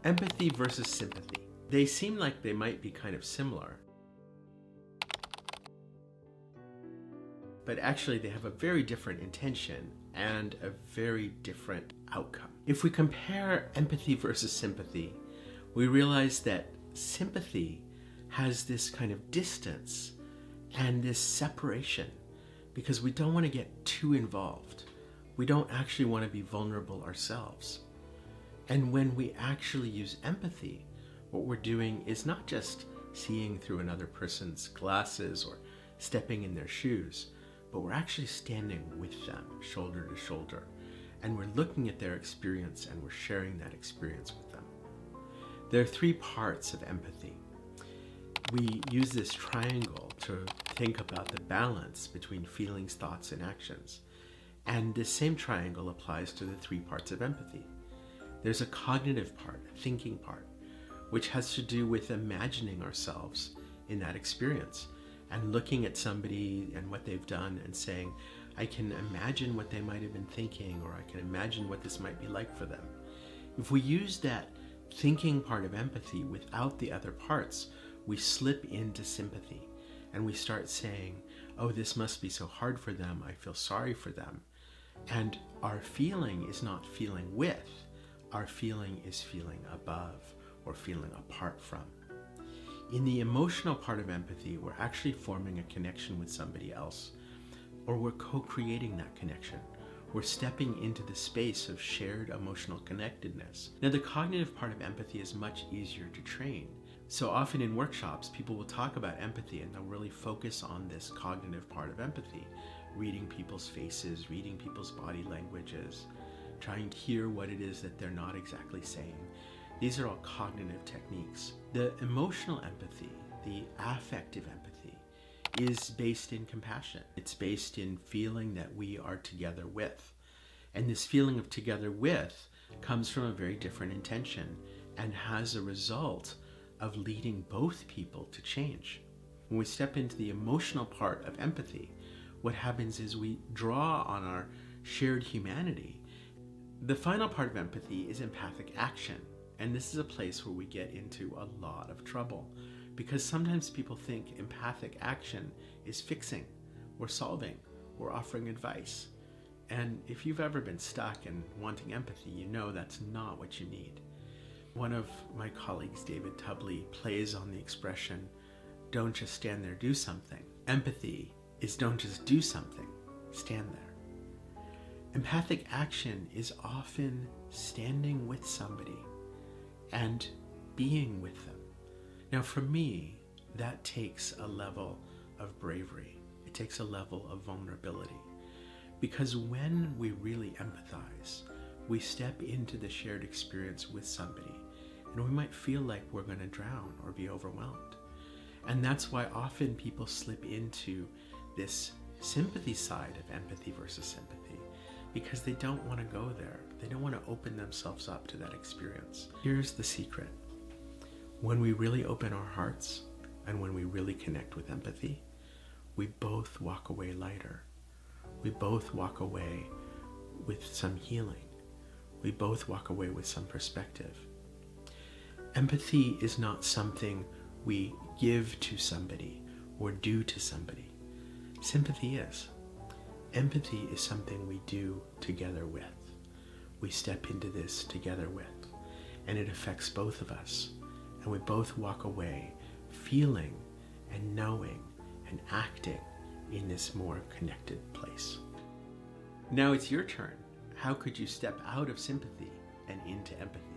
Empathy versus sympathy. They seem like they might be kind of similar, but actually they have a very different intention and a very different outcome. If we compare empathy versus sympathy, we realize that sympathy has this kind of distance and this separation because we don't want to get too involved. We don't actually want to be vulnerable ourselves. And when we actually use empathy, what we're doing is not just seeing through another person's glasses or stepping in their shoes, but we're actually standing with them shoulder to shoulder, and we're looking at their experience and we're sharing that experience with them. There are three parts of empathy. We use this triangle to think about the balance between feelings, thoughts, and actions. And this same triangle applies to the three parts of empathy. There's a cognitive part, a thinking part, which has to do with imagining ourselves in that experience and looking at somebody and what they've done and saying, I can imagine what they might have been thinking, or I can imagine what this might be like for them. If we use that thinking part of empathy without the other parts, we slip into sympathy and we start saying, oh, this must be so hard for them. I feel sorry for them. And our feeling is not feeling with, our feeling is feeling above or feeling apart from. In the emotional part of empathy, we're actually forming a connection with somebody else, or we're co-creating that connection. We're stepping into the space of shared emotional connectedness. Now, the cognitive part of empathy is much easier to train. So often in workshops, people will talk about empathy and they'll really focus on this cognitive part of empathy, reading people's faces, reading people's body languages, trying to hear what it is that they're not exactly saying. These are all cognitive techniques. The emotional empathy, the affective empathy, is based in compassion. It's based in feeling that we are together with. And this feeling of together with comes from a very different intention and has a result of leading both people to change. When we step into the emotional part of empathy, what happens is we draw on our shared humanity. The final part of empathy is empathic action. And this is a place where we get into a lot of trouble because sometimes people think empathic action is fixing or solving or offering advice. And if you've ever been stuck and wanting empathy, you know that's not what you need. One of my colleagues, David Tubley, plays on the expression, don't just stand there, do something. Empathy is don't just do something, stand there. Empathic action is often standing with somebody and being with them. Now for me, that takes a level of bravery. It takes a level of vulnerability. Because when we really empathize, we step into the shared experience with somebody, and we might feel like we're going to drown or be overwhelmed. And that's why often people slip into this sympathy side of empathy versus sympathy, because they don't want to go there. They don't want to open themselves up to that experience. Here's the secret. When we really open our hearts and when we really connect with empathy, we both walk away lighter. We both walk away with some healing. We both walk away with some perspective. Empathy is not something we give to somebody or do to somebody. Sympathy is. Empathy is something we do together with. We step into this together with, and it affects both of us. And we both walk away feeling and knowing and acting in this more connected place. Now it's your turn. How could you step out of sympathy and into empathy?